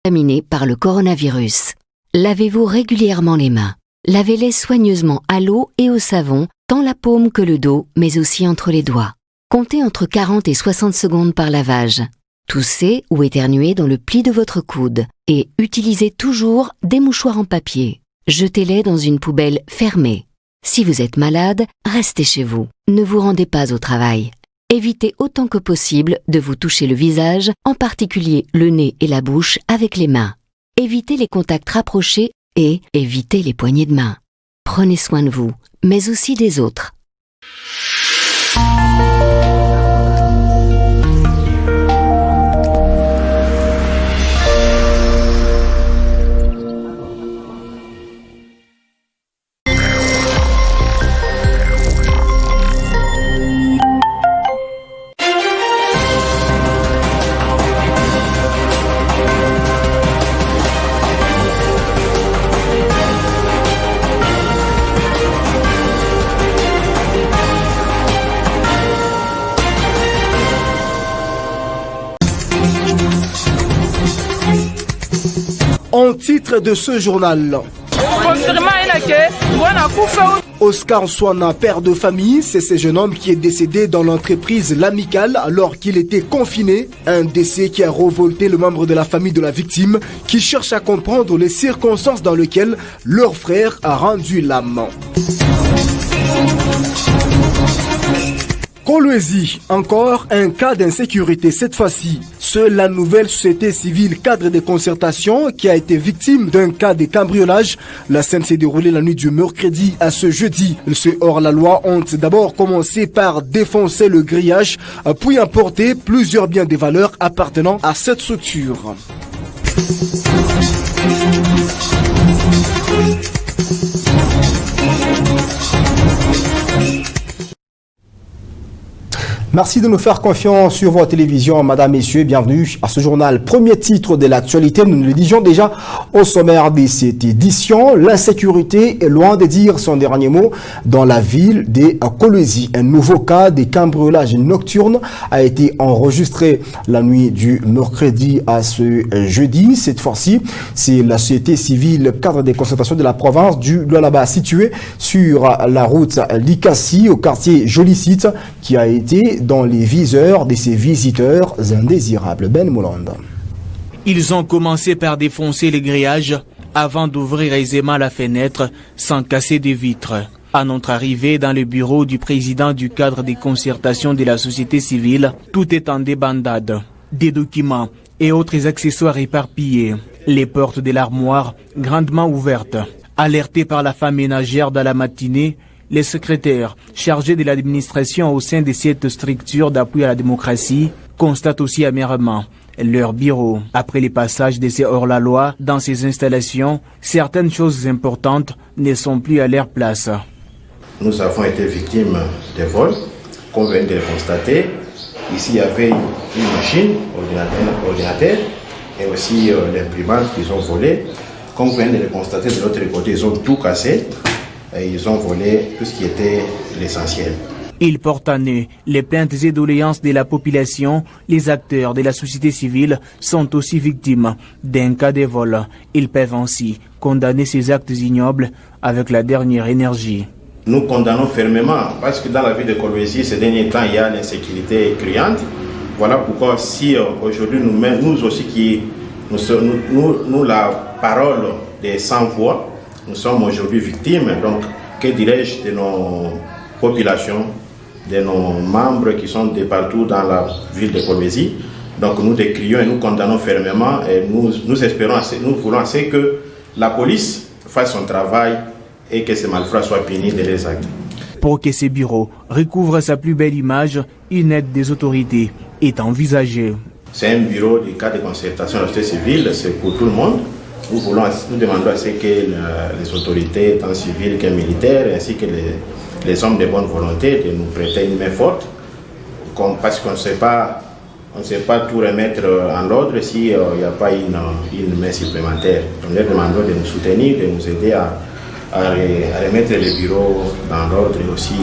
contaminés par le coronavirus. Lavez-vous régulièrement les mains. Lavez-les soigneusement à l'eau et au savon, tant la paume que le dos, mais aussi entre les doigts. Comptez entre 40 et 60 secondes par lavage. Toussez ou éternuez dans le pli de votre coude et utilisez toujours des mouchoirs en papier. Jetez-les dans une poubelle fermée. Si vous êtes malade, restez chez vous. Ne vous rendez pas au travail. Évitez autant que possible de vous toucher le visage, en particulier le nez et la bouche, avec les mains. Évitez les contacts rapprochés et évitez les poignées de main. Prenez soin de vous, mais aussi des autres. En titre de ce journal, Oscar Swana, père de famille, c'est ce jeune homme qui est décédé dans l'entreprise L'Amicale alors qu'il était confiné. Un décès qui a révolté le membre de la famille de la victime qui cherche à comprendre les circonstances dans lesquelles leur frère a rendu l'âme. Kolwezi, encore un cas d'insécurité cette fois-ci. C'est la nouvelle société civile cadre de concertation qui a été victime d'un cas de cambriolage. La scène s'est déroulée la nuit du mercredi à ce jeudi. Ceux hors la loi ont d'abord commencé par défoncer le grillage, puis emporter plusieurs biens de valeur appartenant à cette structure. Merci de nous faire confiance sur votre télévision, madame, messieurs, bienvenue à ce journal. Premier titre de l'actualité, nous le disions déjà au sommaire de cette édition. L'insécurité est loin de dire son dernier mot dans la ville de Kolwezi. Un nouveau cas de cambriolage nocturne a été enregistré la nuit du mercredi à ce jeudi. Cette fois-ci, c'est la société civile cadre des concertations de la province du Lualaba située sur la route Likasi au quartier Jolicite qui a été dans les viseurs de ces visiteurs indésirables. Ben Moulanda. Ils ont commencé par défoncer les grillages avant d'ouvrir aisément la fenêtre sans casser des vitres. À notre arrivée dans le bureau du président du cadre des concertations de la société civile, tout est en débandade. Des documents et autres accessoires éparpillés. Les portes de l'armoire grandement ouvertes. Alertés par la femme ménagère dans la matinée, les secrétaires chargés de l'administration au sein de cette structure d'appui à la démocratie constatent aussi amèrement leur bureau. Après les passages de ces hors-la-loi dans ces installations, certaines choses importantes ne sont plus à leur place. Nous avons été victimes de vols, comme vient de le constater. Ici, il y avait une machine, ordinateur, et aussi l'imprimante qu'ils ont volé. Comme vient de le constater de l'autre côté, ils ont tout cassé. Et ils ont volé tout ce qui était l'essentiel. Ils portent à nez les plaintes et doléances de la population. Les acteurs de la société civile sont aussi victimes d'un cas de vol. Ils peuvent ainsi condamner ces actes ignobles avec la dernière énergie. Nous condamnons fermement parce que dans la ville de Kolwezi, ces derniers temps, il y a l'insécurité criante. Voilà pourquoi si aujourd'hui nous aussi qui nous la parole des sans-voix, nous sommes aujourd'hui victimes, donc que dirais-je de nos populations, de nos membres qui sont de partout dans la ville de Kolwezi. Donc nous décrions et nous condamnons fermement et nous espérons, nous voulons assez que la police fasse son travail et que ces malfrats soient punis de leurs actes. Pour que ces bureaux recouvrent sa plus belle image, une aide des autorités est envisagée. C'est un bureau du cadre de concertation de la société civile, c'est pour tout le monde. Nous demandons à ce que les autorités, tant civiles que militaires, ainsi que les hommes de bonne volonté, de nous prêter une main forte, parce qu'on ne sait pas tout remettre en ordre s'il n'y a pas une main supplémentaire. Nous leur demandons de nous soutenir, de nous aider à remettre les bureaux dans l'ordre et aussi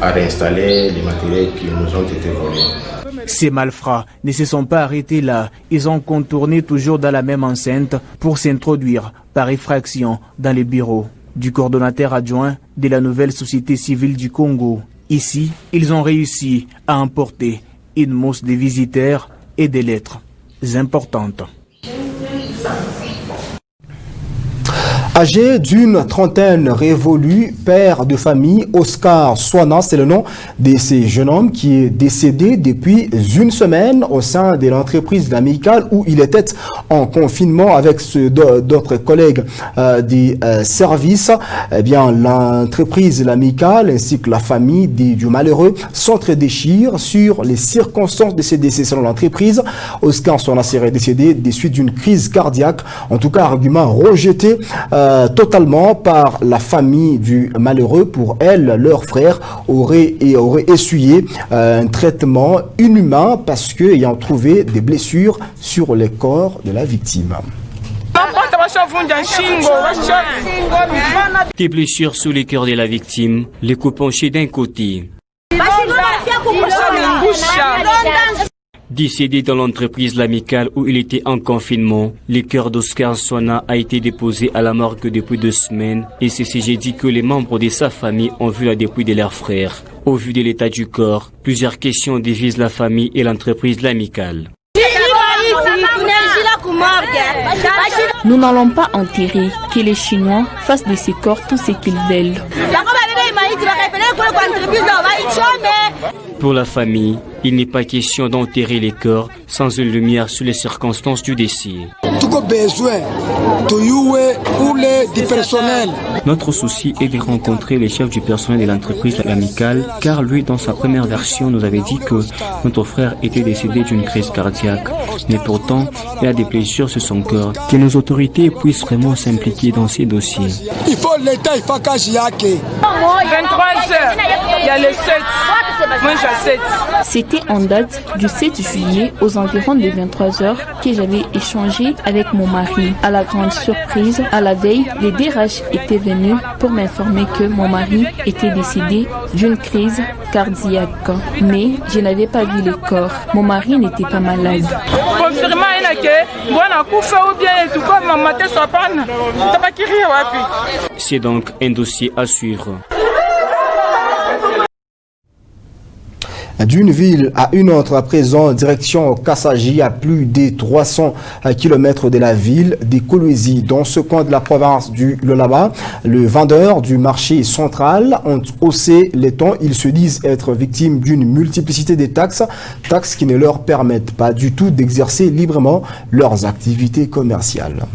à réinstaller les matériels qui nous ont été volés. Ces malfrats ne se sont pas arrêtés là. Ils ont contourné toujours dans la même enceinte pour s'introduire par effraction dans les bureaux du coordonnateur adjoint de la nouvelle société civile du Congo. Ici, ils ont réussi à emporter une mousse de visiteurs et des lettres importantes. Âgé d'une trentaine révolue, père de famille, Oscar Swana, c'est le nom de ce jeune homme qui est décédé depuis une semaine au sein de l'entreprise amicale où il était en confinement avec d'autres collègues des services. Eh bien, l'entreprise amicale ainsi que la famille du malheureux s'entre-déchirent sur les circonstances de ce décès selon l'entreprise. Oscar Swana serait décédé des suites d'une crise cardiaque. En tout cas, argument rejeté totalement par la famille du malheureux. Pour elle, leur frère aurait essuyé un traitement inhumain parce qu'ayant trouvé des blessures sur le corps de la victime. Des blessures sur le cœur de la victime, les coups penchés d'un côté. Décédé dans l'entreprise amicale où il était en confinement, le cœur d'Oscar Swana a été déposé à la morgue depuis 2 semaines et c'est ce jeudi que les membres de sa famille ont vu la dépouille de leur frère. Au vu de l'état du corps, plusieurs questions divisent la famille et l'entreprise amicale. Nous n'allons pas enterrer, que les Chinois fassent de ces corps tout ce qu'ils veulent. Pour la famille, il n'est pas question d'enterrer les corps sans une lumière sur les circonstances du décès. Notre souci est de rencontrer les chefs du personnel de l'entreprise amicale, car lui, dans sa première version, nous avait dit que notre frère était décédé d'une crise cardiaque. Mais pourtant, il a des blessures sur son corps. Que nos autorités puissent vraiment s'impliquer dans ces dossiers. Il faut l'État, il faut qu'à 23h, il y a le 7. Moi, j'ai 7. C'était en date du 7 juillet aux environs de 23h que j'avais échangé avec mon mari. À la grande surprise, à la veille, les DRH étaient venus pour m'informer que mon mari était décédé d'une crise cardiaque. Mais je n'avais pas vu le corps. Mon mari n'était pas malade. C'est donc un dossier à suivre. D'une ville à une autre, à présent, direction Kassaji, à plus de 300 km de la ville de Kolwezi. Dans ce coin de la province du Lualaba, le vendeur du marché central ont haussé les tons. Ils se disent être victimes d'une multiplicité de taxes qui ne leur permettent pas du tout d'exercer librement leurs activités commerciales.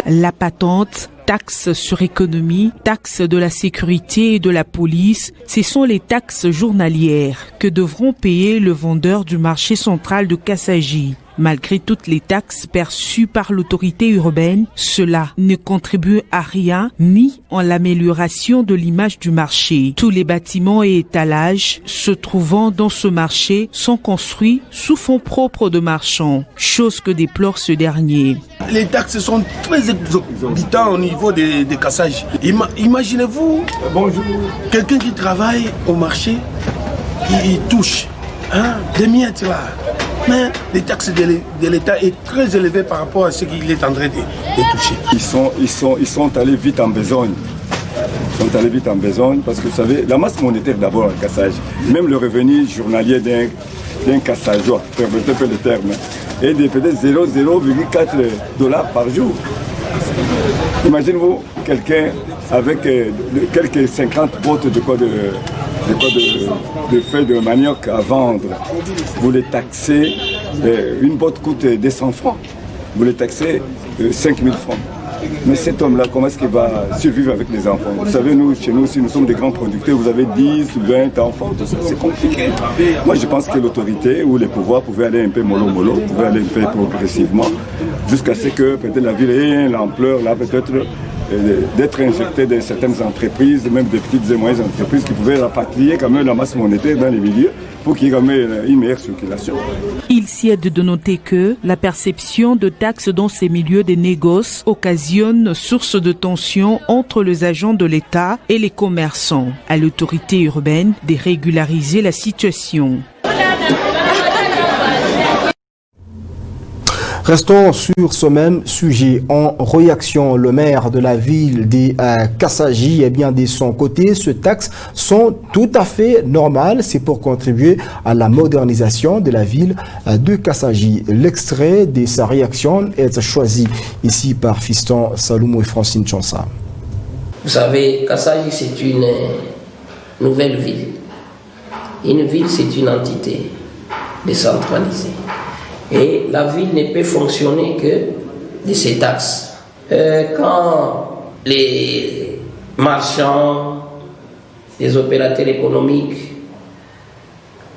La patente, taxes sur économie, taxes de la sécurité et de la police, ce sont les taxes journalières que devront payer le vendeur du marché central de Kassaji. Malgré toutes les taxes perçues par l'autorité urbaine, cela ne contribue à rien ni en l'amélioration de l'image du marché. Tous les bâtiments et étalages se trouvant dans ce marché sont construits sous fonds propres de marchands, chose que déplore ce dernier. Les taxes sont très exorbitantes au niveau des Kassaji. Imaginez-vous, quelqu'un qui travaille au marché, il touche des miettes là. Mais les taxes de l'État est très élevées par rapport à ce qu'il est en train de toucher. Ils sont allés vite en besogne. Ils sont allés vite en besogne parce que vous savez, la masse monétaire d'abord en cassage, même le revenu journalier d'un cassageois, permettez peu le terme, est de peut-être 0,4 $ par jour. Imaginez-vous quelqu'un avec quelques 50 bottes de feuilles de manioc à vendre. Vous les taxez, une botte coûte 200 francs. Vous les taxez 5000 francs. Mais cet homme-là, comment est-ce qu'il va survivre avec les enfants? Vous savez, nous, chez nous aussi, nous sommes des grands producteurs. Vous avez 10 ou 20 enfants, tout ça, c'est compliqué. Moi, je pense que l'autorité ou les pouvoirs pouvaient aller un peu mollo, pouvaient aller un peu progressivement, jusqu'à ce que peut-être la ville ait l'ampleur, là, peut-être, d'être injectés dans certaines entreprises, même des petites et moyennes entreprises qui pouvaient rapatrier quand même la masse monétaire dans les milieux pour qu'il y ait quand même une meilleure circulation. Il s'y aide de noter que la perception de taxes dans ces milieux des négoces occasionne source de tension entre les agents de l'État et les commerçants. À l'autorité urbaine de régulariser la situation. Restons sur ce même sujet. En réaction, le maire de la ville de Kassaji, de son côté, ces taxes sont tout à fait normales. C'est pour contribuer à la modernisation de la ville de Kassaji. L'extrait de sa réaction est choisi ici par Fiston Saloumou et Francine Chansa. Vous savez, Kassaji, c'est une nouvelle ville. Une ville, c'est une entité décentralisée. Et la ville ne peut fonctionner que de ces taxes. Quand les marchands, les opérateurs économiques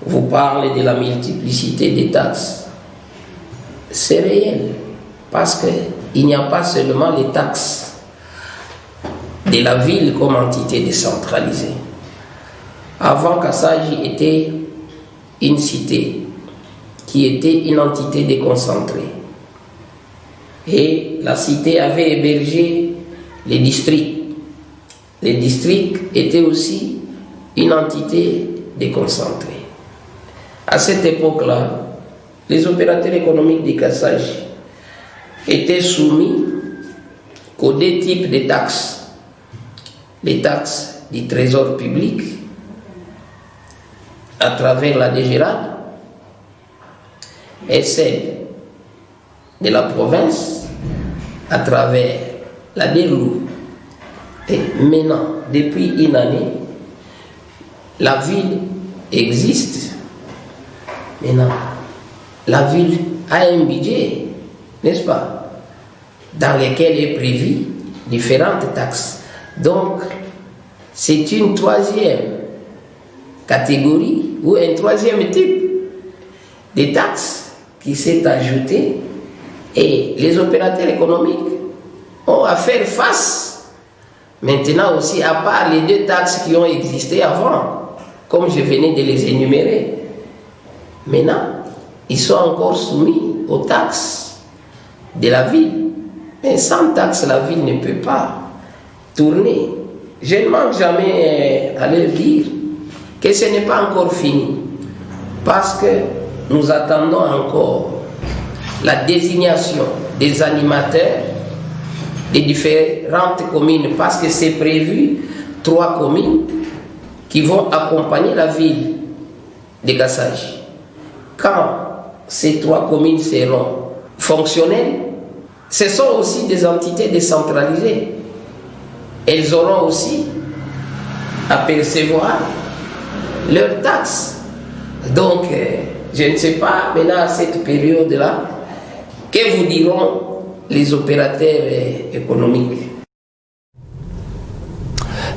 vous parlent de la multiplicité des taxes, c'est réel. Parce qu'il n'y a pas seulement les taxes de la ville comme entité décentralisée. Avant, Kassaji était une cité qui était une entité déconcentrée. Et la cité avait hébergé les districts. Les districts étaient aussi une entité déconcentrée. À cette époque-là, les opérateurs économiques de Kassaji étaient soumis aux deux types de taxes. Les taxes du trésor public à travers la DGRAD et celle de la province à travers la DELU. Et maintenant, depuis une année, la ville existe. Maintenant, la ville a un budget, n'est-ce pas, dans lequel est prévu différentes taxes. Donc, c'est une troisième catégorie ou un troisième type de taxes qui s'est ajouté et les opérateurs économiques ont à faire face maintenant aussi, à part les deux taxes qui ont existé avant, comme je venais de les énumérer. Maintenant, ils sont encore soumis aux taxes de la ville. Mais sans taxes, la ville ne peut pas tourner. Je ne manque jamais à leur dire que ce n'est pas encore fini. Parce que nous attendons encore la désignation des animateurs des différentes communes, parce que c'est prévu 3 communes qui vont accompagner la ville de Kassaji. Quand ces 3 communes seront fonctionnelles, ce sont aussi des entités décentralisées. Elles auront aussi à percevoir leurs taxes. Donc, je ne sais pas, maintenant à cette période-là, que vous diront les opérateurs économiques.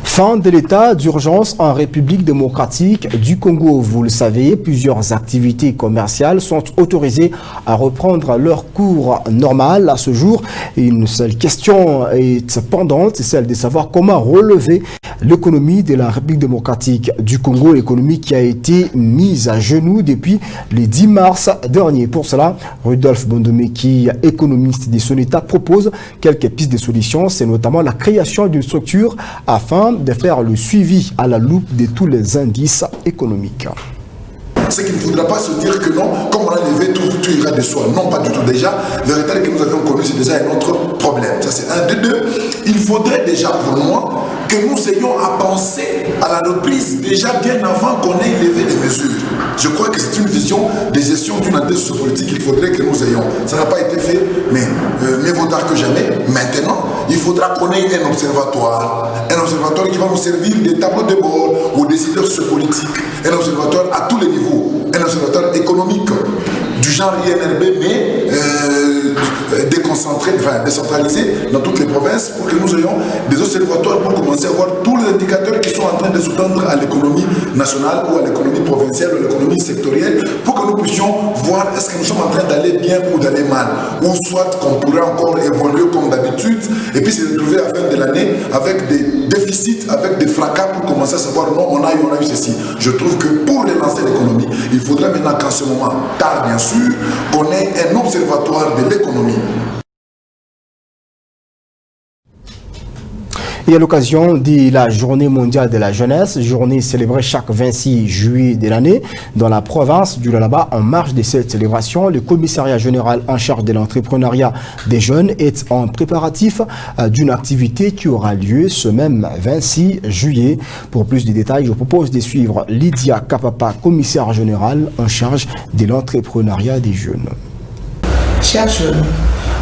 Fin de l'état d'urgence en République démocratique du Congo. Vous le savez, plusieurs activités commerciales sont autorisées à reprendre leur cours normal à ce jour. Une seule question est pendante, c'est celle de savoir comment relever l'économie de la République démocratique du Congo, l'économie qui a été mise à genoux depuis le 10 mars dernier. Pour cela, Rudolf Bondomeki, économiste de son état, propose quelques pistes de solutions. C'est notamment la création d'une structure afin de faire le suivi à la loupe de tous les indices économiques. C'est qu'il ne faudra pas se dire que non, comme on a levé, tout ira de soi. Non, pas du tout. Déjà, le retard que nous avions connu, c'est déjà un autre problème. Ça, c'est un. De deux, il faudrait déjà, pour moi, que nous ayons à penser à la reprise déjà bien avant qu'on ait levé les mesures. Je crois que c'est une vision de gestion d'une entité sociopolitique qu'il faudrait que nous ayons. Ça n'a pas été fait, mais mieux vaut tard que jamais. Maintenant, il faudra qu'on ait un observatoire qui va nous servir des tableaux de bord aux décideurs sociopolitiques, un observatoire à tous les niveaux, un observatoire économique, du genre INRB, mais décentralisé dans toutes les provinces pour que nous ayons des observatoires pour commencer à voir tous les indicateurs qui sont en train de sous-tendre à l'économie nationale ou à l'économie provinciale ou à l'économie sectorielle pour que nous puissions voir est-ce que nous sommes en train d'aller bien ou d'aller mal, ou soit qu'on pourrait encore évoluer comme d'habitude et puis se retrouver à la fin de l'année avec des déficits, avec des fracas pour commencer à savoir non, on a eu ceci. Je trouve que pour relancer l'économie, il faudrait maintenant qu'en ce moment, tard bien sûr, qu'on ait un observatoire de l'économie. Et à l'occasion de la Journée mondiale de la jeunesse, journée célébrée chaque 26 juillet de l'année dans la province du Lualaba, en marge de cette célébration, le commissariat général en charge de l'entrepreneuriat des jeunes est en préparatif d'une activité qui aura lieu ce même 26 juillet. Pour plus de détails, je propose de suivre Lydia Kapapa, commissaire général en charge de l'entrepreneuriat des jeunes. Chers jeunes,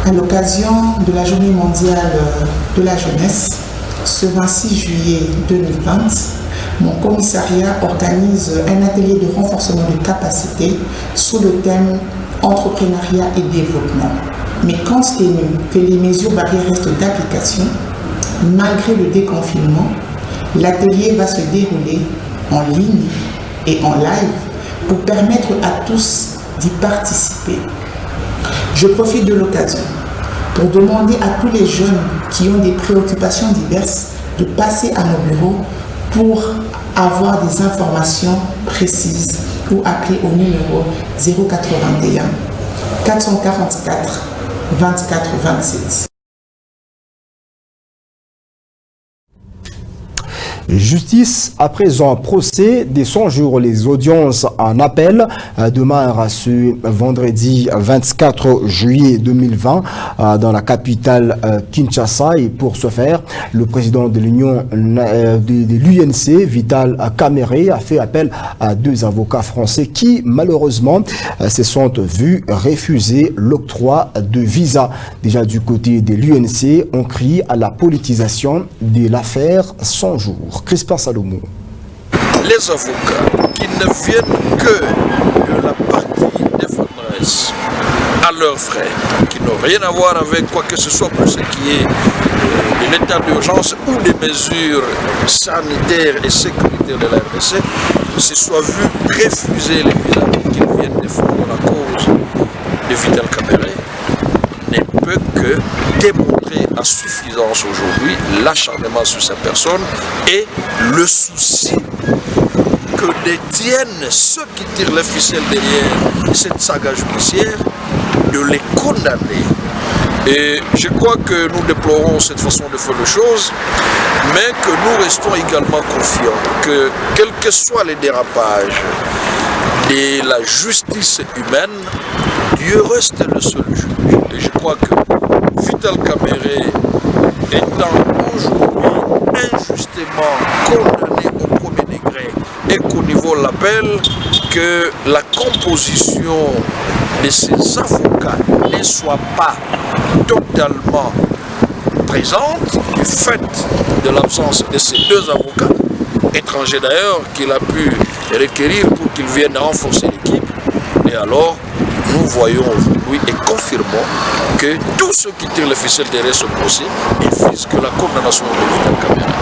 à l'occasion de la Journée mondiale de la jeunesse, ce 26 juillet 2020, mon commissariat organise un atelier de renforcement de capacités sous le thème entrepreneuriat et développement. Mais compte tenu que les mesures barrières restent d'application, malgré le déconfinement, l'atelier va se dérouler en ligne et en live pour permettre à tous d'y participer. Je profite de l'occasion pour demander à tous les jeunes qui ont des préoccupations diverses de passer à nos bureaux pour avoir des informations précises ou appeler au numéro 081 444 24 27. Justice à présent, procès des 100 jours, les audiences en appel démarrent ce vendredi 24 juillet 2020 dans la capitale Kinshasa. Et pour ce faire, le président de l'Union de l'UNC, Vital Kamerhe, a fait appel à 2 avocats français qui malheureusement se sont vus refuser l'octroi de visa. Déjà du côté de l'UNC, on crie à la politisation de l'affaire 100 jours. Crispin Salomon. Les avocats qui ne viennent que de la partie défenderesse à leurs frais, qui n'ont rien à voir avec quoi que ce soit pour ce qui est de l'état d'urgence ou des mesures sanitaires et sécuritaires de la RDC, se soient vus refuser les visas qu'ils viennent défendre la cause de Vital Kamerhe, ne peut que démontrer à suffisance aujourd'hui l'acharnement sur sa personne et le souci que détiennent ceux qui tirent les ficelles derrière cette saga judiciaire de les condamner. Et je crois que nous déplorons cette façon de faire les choses, mais que nous restons également confiants que, quels que soient les dérapages de la justice humaine, Dieu reste le seul juge. Et je crois que Vital Kamerhe étant aujourd'hui injustement condamné au premier degré et qu'au niveau de l'appel, que la composition de ces avocats ne soit pas totalement présente du fait de l'absence de ces 2 avocats, étrangers d'ailleurs, qu'il a pu requérir pour qu'ils viennent renforcer l'équipe. Et alors, nous voyons aujourd'hui et confirmons que tous ceux qui tirent les ficelles derrière ce procès, ils visent que la condamnation de Vital Kamerhe.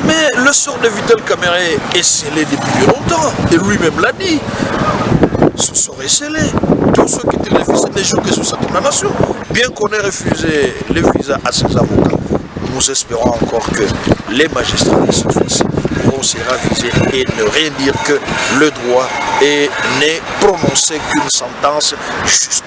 Mais le sort de Vital Kamerhe est scellé depuis longtemps, et lui-même l'a dit. Ce sort est scellé. Tous ceux qui tirent les ficelles ne jouent que sur sa condamnation. Bien qu'on ait refusé les visas à ses avocats, nous espérons encore que les magistrats de cette fois-ci vont se raviser et ne rien dire que le droit et n'est prononcé qu'une sentence juste.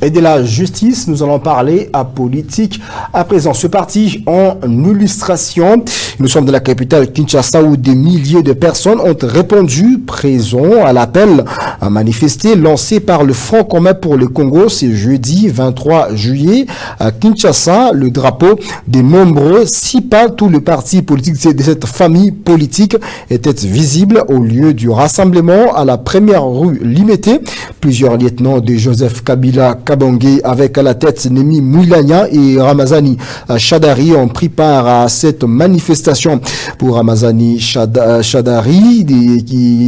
Et de la justice, nous allons parler à politique. À présent, ce parti en illustration. Nous sommes dans la capitale Kinshasa où des milliers de personnes ont répondu présent à l'appel à manifester lancé par le Front commun pour le Congo. C'est jeudi 23 juillet à Kinshasa. Le drapeau des nombreux, si pas tout le parti politique de cette famille politique, était visible au lieu du rassemblement à la première rue Limité. Plusieurs lieutenants de Joseph Kabila Kabangé avec à la tête Nemi Moulania et Ramazani Chadari ont pris part à cette manifestation. Pour Ramazani Chadari,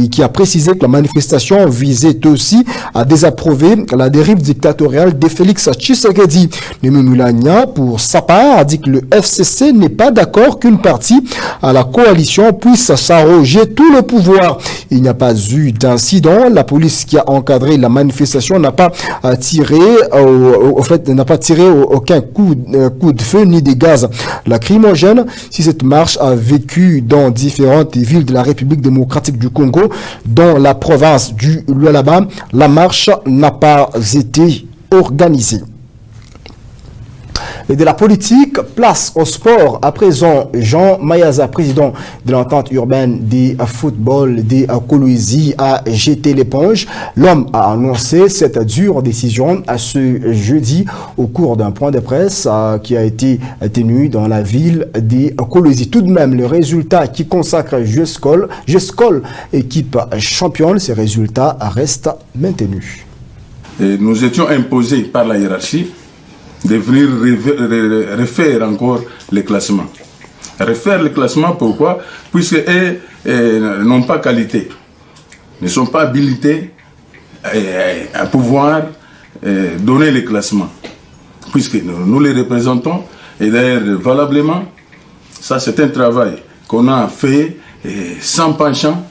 qui a précisé que la manifestation visait aussi à désapprouver la dérive dictatoriale de Félix Tshisekedi. Nemi Moulania, pour sa part, a dit que le FCC n'est pas d'accord qu'une partie à la coalition puisse s'arroger tout le pouvoir. Il n'y a pas eu d'incident. La police qui a encadré la manifestation n'a pas tiré aucun coup de feu ni de gaz lacrymogène. Si cette marche a vécu dans différentes villes de la République démocratique du Congo, dans la province du Lualaba, la marche n'a pas été organisée. Et de la politique, place au sport. À présent, Jean Mayaza, président de l'entente urbaine des football des Kolwezi, a jeté l'éponge. L'homme a annoncé cette dure décision à ce jeudi au cours d'un point de presse qui a été tenu dans la ville des Kolwezi. Tout de même, le résultat qui consacre Gescol, équipe championne, ces résultats restent maintenus. Et nous étions imposés par la hiérarchie de venir refaire encore les classements. Refaire les classements, pourquoi? Puisque eux n'ont pas qualité, ne sont pas habilités à pouvoir donner les classements. Puisque nous les représentons, et d'ailleurs valablement, ça c'est un travail qu'on a fait sans penchant.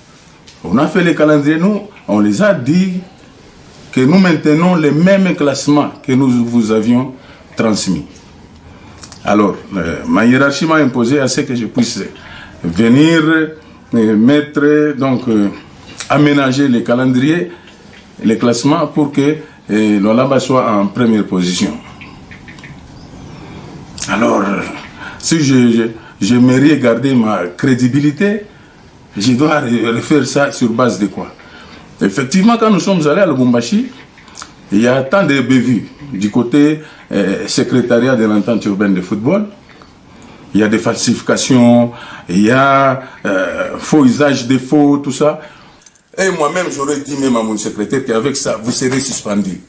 On a fait les calendriers, nous, on les a dit que nous maintenons les mêmes classements que nous vous avions transmis. Alors, ma hiérarchie m'a imposé à ce que je puisse venir mettre, aménager les calendriers, les classements pour que l'Olaba soit en première position. Alors, si je mérite garder ma crédibilité, je dois refaire ça sur base de quoi? Effectivement, quand nous sommes allés à Lubumbashi, il y a tant de bévues du côté secrétariat de l'entente urbaine de football. Il y a des falsifications, il y a faux usage de faux, tout ça. Et moi-même, j'aurais dit même à mon secrétaire qu'avec ça, vous serez suspendu.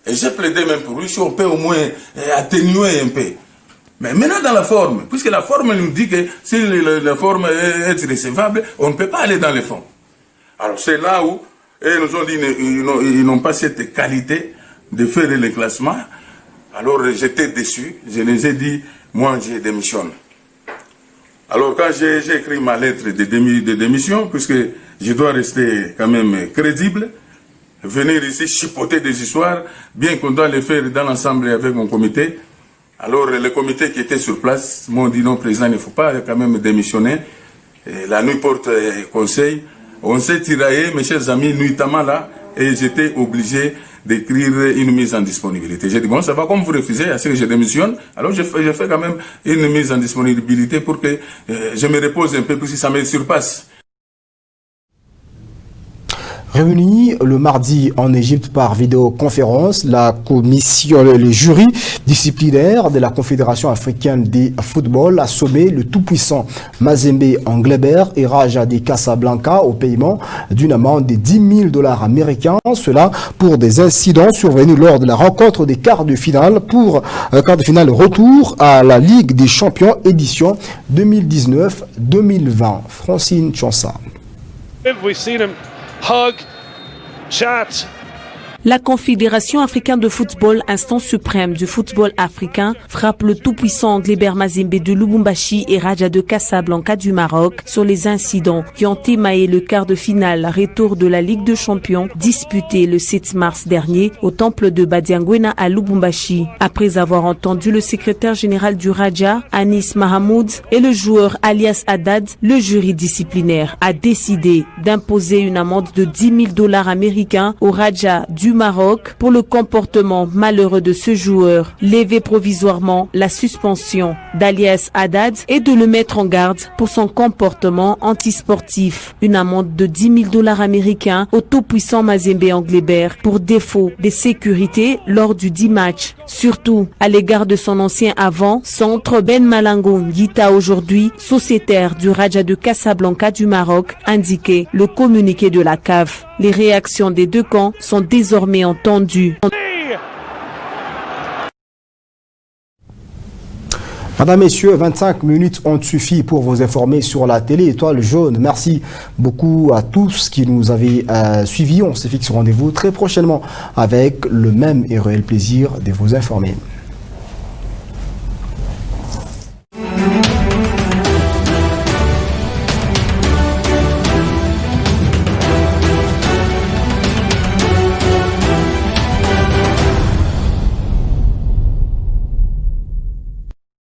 Et j'ai plaidé même pour lui, si on peut au moins atténuer un peu. Mais maintenant dans la forme, puisque la forme nous dit que si la forme est recevable, on ne peut pas aller dans le fond. Alors c'est là où ils nous ont dit qu'ils n'ont pas cette qualité de faire les classements. Alors j'étais déçu, je les ai dit, moi je démissionne. Alors quand j'ai écrit ma lettre de démission, puisque je dois rester quand même crédible, venir ici chipoter des histoires, bien qu'on doit les faire dans l'ensemble avec mon comité. Alors les comités qui étaient sur place m'ont dit non président, il ne faut pas quand même démissionner. Et la nuit porte conseil. On s'est tiraillé, mes chers amis, nuitamment là, et j'étais obligé d'écrire une mise en disponibilité. J'ai dit, bon, ça va comme vous refusez à ce que je démissionne, alors je fais quand même une mise en disponibilité pour que je me repose un peu, puisque ça me surpasse. Réunis le mardi en Égypte par vidéoconférence, la commission, le jury disciplinaire de la Confédération africaine des football a sommé le tout-puissant Mazembe Englebert et Raja de Casablanca au paiement d'une amende de $10 000 américains. Cela pour des incidents survenus lors de la rencontre des quarts de finale retour à la Ligue des Champions édition 2019-2020. Francine Chansa. Hug, chat. La Confédération africaine de football, instance suprême du football africain, frappe le tout-puissant Englebert Mazembe de Lubumbashi et Raja de Casablanca du Maroc sur les incidents qui ont émaillé le quart de finale retour de la Ligue des Champions disputé le 7 mars dernier au temple de Badiangwena à Lubumbashi. Après avoir entendu le secrétaire général du Raja, Anis Mahamoud, et le joueur Alias Haddad, le jury disciplinaire a décidé d'imposer une amende de $10 000 américains au Raja du Maroc pour le comportement malheureux de ce joueur, lever provisoirement la suspension d'Alias Haddad et de le mettre en garde pour son comportement antisportif. Une amende de $10 000 américains au tout-puissant Mazembe Englebert pour défaut de sécurité lors du 10 match. Surtout à l'égard de son ancien avant-centre Ben Malango Ngita, aujourd'hui sociétaire du Raja de Casablanca du Maroc, indiquait le communiqué de la CAF. Les réactions des deux camps sont désormais entendues. Madame, Messieurs, 25 minutes ont suffi pour vous informer sur la télé Étoile Jaune. Merci beaucoup à tous qui nous avez suivis. On se fixe rendez-vous très prochainement avec le même et réel plaisir de vous informer.